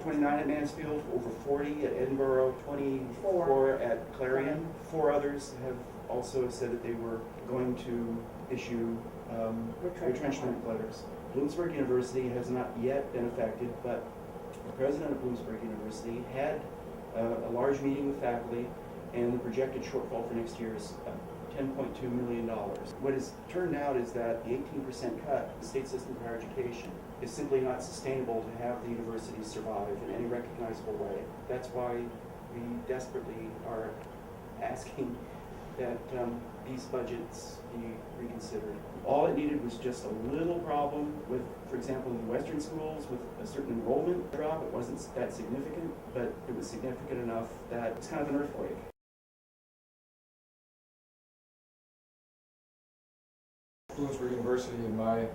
29 at Mansfield, over 40 at Edinburgh, 24 at Clarion. 4 others have also said that they were going to issue retrenchment letters. Bloomsburg University has not yet been affected, but the president of Bloomsburg University had a large meeting with faculty, and the projected shortfall for next year is $10.2 million. What has turned out is that the 18% cut in the state system for higher education is simply not sustainable to have the universities survive in any recognizable way. That's why we desperately are asking that these budgets be reconsidered. All it needed was just a little problem with, for example, in the Western schools with a certain enrollment drop. It wasn't that significant, but it was significant enough that it's kind of an earthquake. Bloomsburg University in my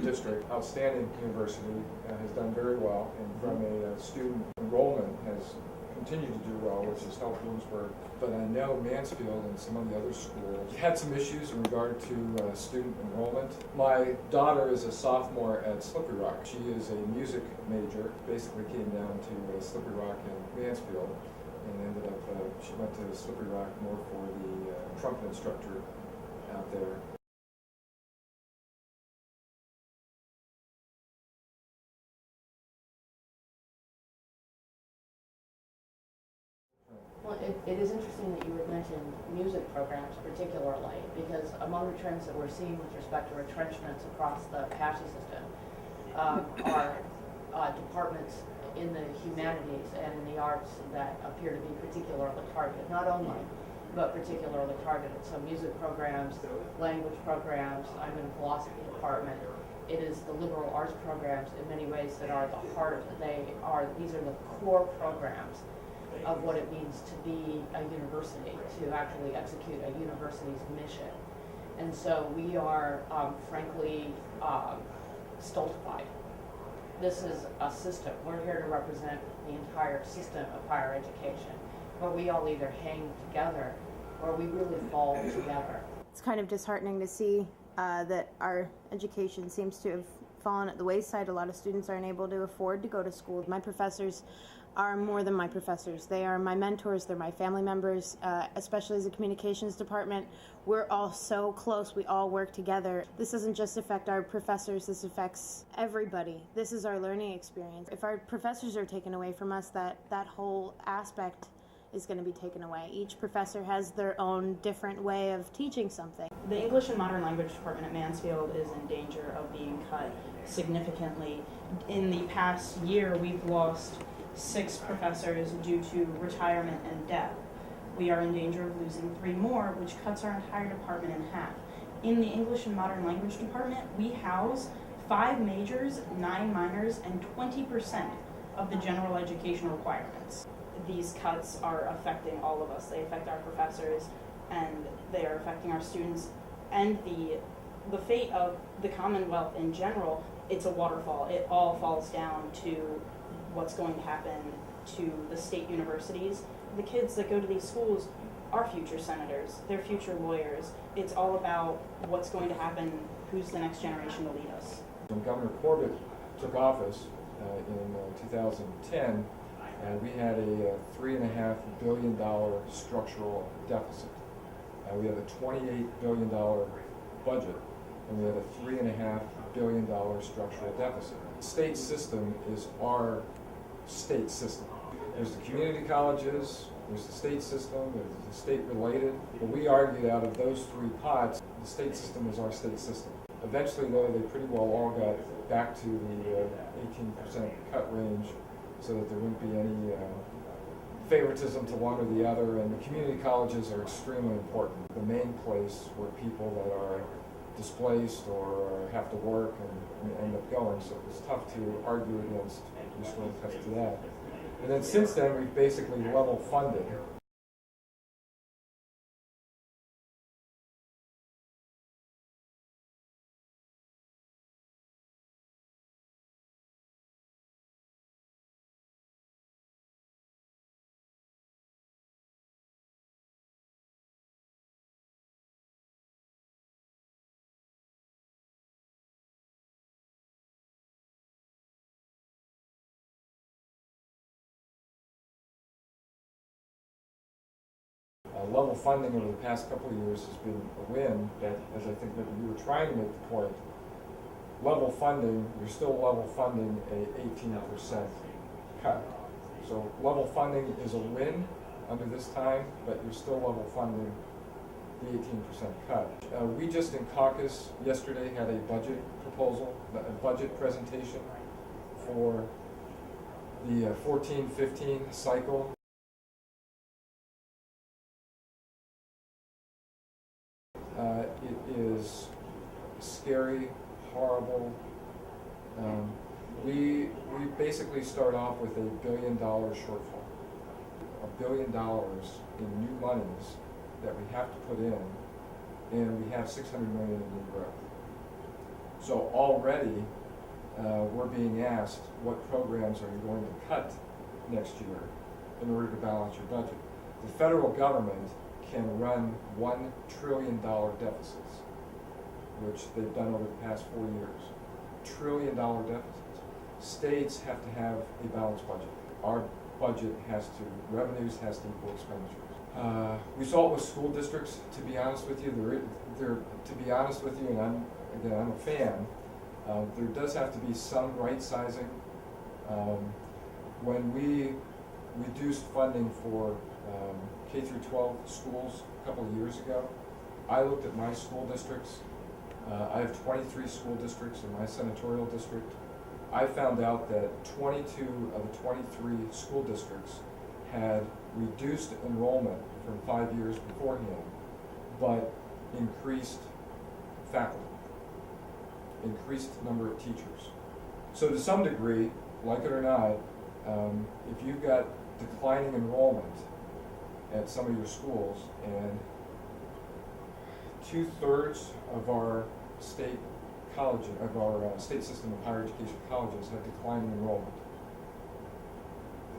district, outstanding university, has done very well, and from a student enrollment has continued to do well, which has helped Bloomsburg. But I know Mansfield and some of the other schools had some issues in regard to student enrollment. My daughter is a sophomore at Slippery Rock. She is a music major, basically came down to Slippery Rock in Mansfield, and ended up, she went to Slippery Rock more for the trumpet instructor out there. Well, it is interesting that you would mention music programs particularly, because among the trends that we're seeing with respect to retrenchments across the PASSHE system are departments in the humanities and in the arts that appear to be particularly targeted, not only, but particularly targeted. So music programs, language programs, I'm in a philosophy department. It is the liberal arts programs in many ways that are the heart. These are the core programs of what it means to be a university, to actually execute a university's mission. And so we are, frankly, stultified. This is a system. We're here to represent the entire system of higher education, where we all either hang together or we really fall together. It's kind of disheartening to see that our education seems to have fallen at the wayside. A lot of students aren't able to afford to go to school. My professors are more than my professors. They are my mentors, they're my family members, especially as a communications department. We're all so close, we all work together. This doesn't just affect our professors, this affects everybody. This is our learning experience. If our professors are taken away from us, that whole aspect is going to be taken away. Each professor has their own different way of teaching something. The English and Modern Language Department at Mansfield is in danger of being cut significantly. In the past year, we've lost 6 professors due to retirement and death. We are in danger of losing 3 more, which cuts our entire department in half. In the English and Modern Language Department, we house 5 majors, 9 minors, and 20% of the general education requirements. These cuts are affecting all of us. They affect our professors, and they are affecting our students, and the fate of the Commonwealth in general. It's a waterfall. It all falls down to what's going to happen to the state universities. The kids that go to these schools are future senators, they're future lawyers. It's all about what's going to happen, who's the next generation to lead us. When Governor Corbett took office in 2010, we had a $3.5 billion structural deficit. We had a $28 billion budget, and we had a $3.5 billion structural deficit. The state system is our state system. There's the community colleges, there's the state system, there's the state related. But we argued out of those 3 pots, the state system is our state system. Eventually, though, they pretty well all got back to the 18% cut range so that there wouldn't be any favoritism to one or the other. And the community colleges are extremely important. The main place where people that are displaced or have to work and end up going, so it's tough to argue against restoring cuts to that. And then since then, we've basically level funded level funding over the past couple of years has been a win, that, as I think that you were trying to make the point, level funding, you're still level funding a 18% cut. So level funding is a win under this time, but you're still level funding the 18% cut. We just in caucus yesterday had a budget proposal, a budget presentation for the 14-15 cycle. It is scary, horrible. We basically start off with $1 billion shortfall. $1 billion in new monies that we have to put in, and we have $600 million in new growth. So already we're being asked, what programs are you going to cut next year in order to balance your budget? The federal government can run $1 trillion deficits, which they've done over the past 4 years. $1 trillion deficits. States have to have a balanced budget. Our budget revenues has to equal expenditures. We saw it with school districts, to be honest with you. And I'm a fan, there does have to be some right sizing. When we reduced funding for K through 12 schools a couple of years ago, I looked at my school districts. I have 23 school districts in my senatorial district. I found out that 22 of the 23 school districts had reduced enrollment from 5 years beforehand, but increased faculty, increased number of teachers. So to some degree, like it or not, if you've got declining enrollment at some of your schools, and 2/3 of our state colleges, of our state system of higher education colleges have declining enrollment,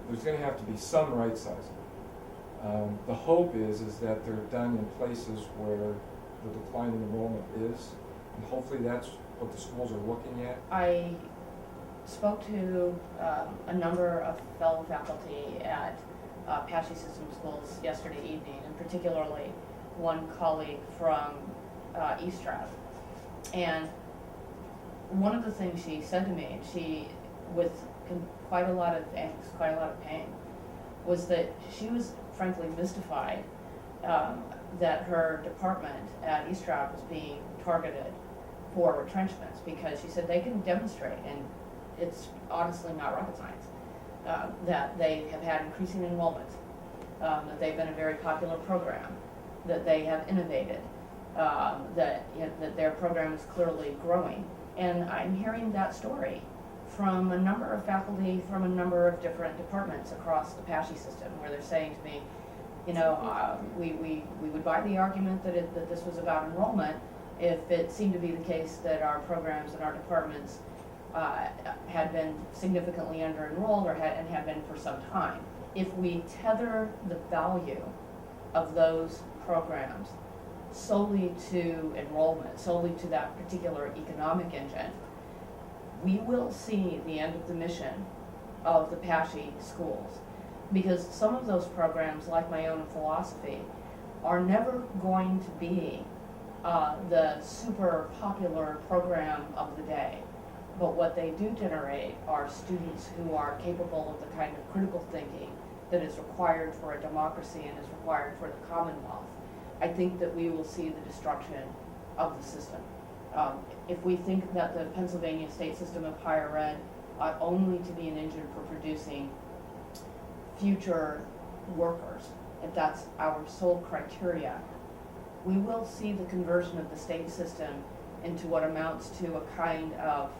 there's going to have to be some right sizing. The hope is that they're done in places where the declining enrollment is, and hopefully that's what the schools are looking at. I spoke to a number of fellow faculty at PASSHE system schools yesterday evening, and particularly one colleague from East Stroup. And one of the things she said to me, she, with quite a lot of angst, quite a lot of pain, was that she was frankly mystified that her department at East Stroup was being targeted for retrenchments, because she said they can demonstrate, and it's honestly not rocket science, that they have had increasing enrollment, that they've been a very popular program, that they have innovated, that their program is clearly growing. And I'm hearing that story from a number of faculty from a number of different departments across the PASSHE system, where they're saying to me, we would buy the argument that this was about enrollment if it seemed to be the case that our programs and our departments had been significantly under-enrolled and had been for some time. If we tether the value of those programs solely to enrollment, solely to that particular economic engine, we will see the end of the mission of the PASSHE schools. Because some of those programs, like my own in philosophy, are never going to be the super popular program of the day. But what they do generate are students who are capable of the kind of critical thinking that is required for a democracy and is required for the Commonwealth. I think that we will see the destruction of the system. If we think that the Pennsylvania state system of higher ed ought only to be an engine for producing future workers, if that's our sole criteria, we will see the conversion of the state system into what amounts to a kind of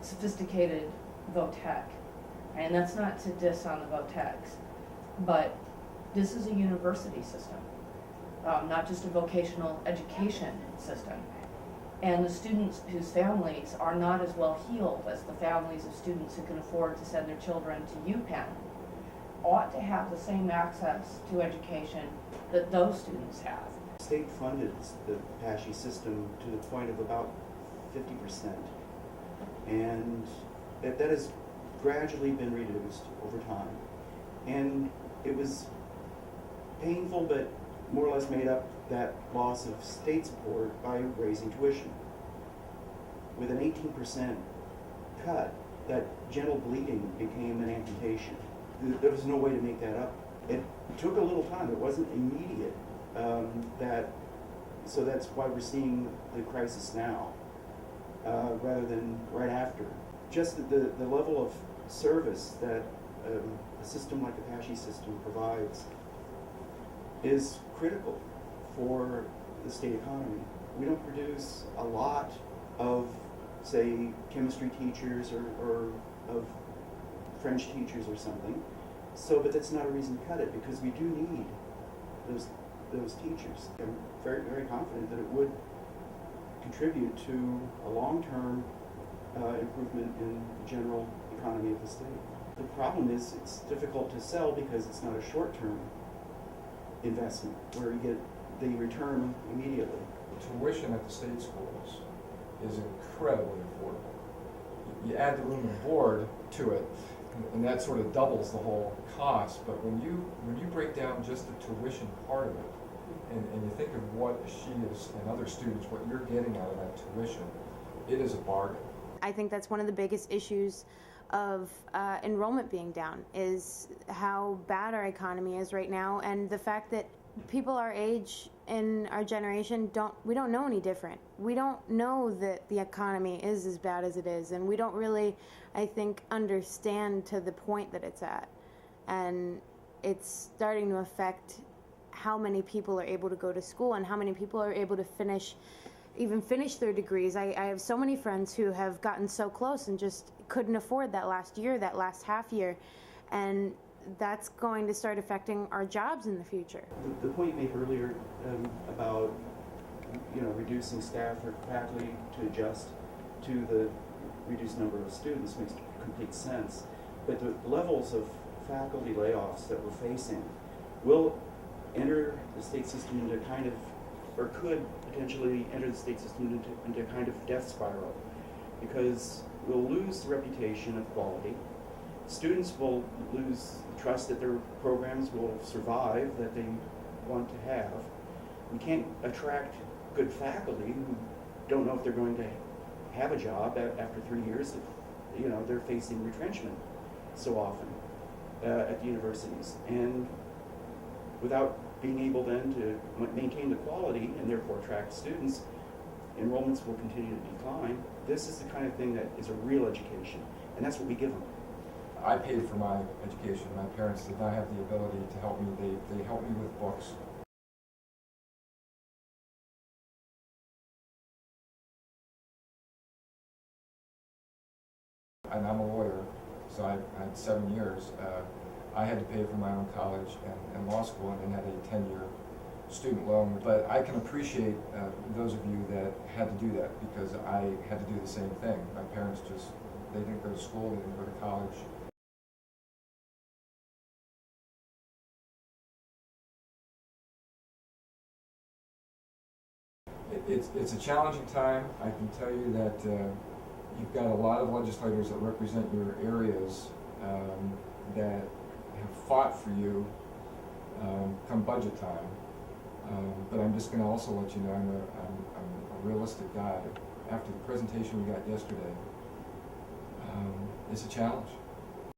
sophisticated vo-tech. And that's not to diss on the vo-techs, but this is a university system, not just a vocational education system. And the students whose families are not as well heeled as the families of students who can afford to send their children to UPenn ought to have the same access to education that those students have. State funded the PASSHE system to the point of about 50%. And that has gradually been reduced over time. And it was painful, but more or less made up that loss of state support by raising tuition. With an 18% cut, that gentle bleeding became an amputation. There was no way to make that up. It took a little time. It wasn't immediate. So that's why we're seeing the crisis now, rather than right after. Just the level of service that a system like the PASSHE system provides is critical for the state economy. We don't produce a lot of, say, chemistry teachers or of French teachers or something. But that's not a reason to cut it, because we do need those teachers. I'm very, very confident that it would contribute to a long-term improvement in the general economy of the state. The problem is it's difficult to sell because it's not a short-term investment where you get the return immediately. Tuition at the state schools is incredibly affordable. You add the room and board to it, and that sort of doubles the whole cost. But when you break down just the tuition part of it, and you think of what she is and other students, what you're getting out of that tuition, it is a bargain. I think that's one of the biggest issues of enrollment being down, is how bad our economy is right now, and the fact that people our age in our generation we don't know any different. We don't know that the economy is as bad as it is, and we don't really, I think, understand to the point that it's at. And it's starting to affect how many people are able to go to school and how many people are able to finish their degrees. I have so many friends who have gotten so close and just couldn't afford that last year, that last half year, and that's going to start affecting our jobs in the future. The point you made earlier about reducing staff or faculty to adjust to the reduced number of students makes complete sense. But the levels of faculty layoffs that we're facing will enter the state system into kind of, or could potentially enter the state system into a kind of death spiral, because we'll lose the reputation of quality. Students will lose trust that their programs will survive, that they want to have. We can't attract good faculty who don't know if they're going to have a job after 3 years. They're facing retrenchment so often at the universities. And without being able then to maintain the quality and therefore attract students, enrollments will continue to decline. This is the kind of thing that is a real education, and that's what we give them. I paid for my education. My parents did not have the ability to help me. They helped me with books. And I'm a lawyer, so I had 7 years. I had to pay for my own college and law school, and then had a 10-year student loan. But I can appreciate those of you that had to do that, because I had to do the same thing. My parents they didn't go to school, they didn't go to college. It's a challenging time. I can tell you that you've got a lot of legislators that represent your areas that have fought for you come budget time. But I'm just going to also let you know I'm a realistic guy. After the presentation we got yesterday, it's a challenge.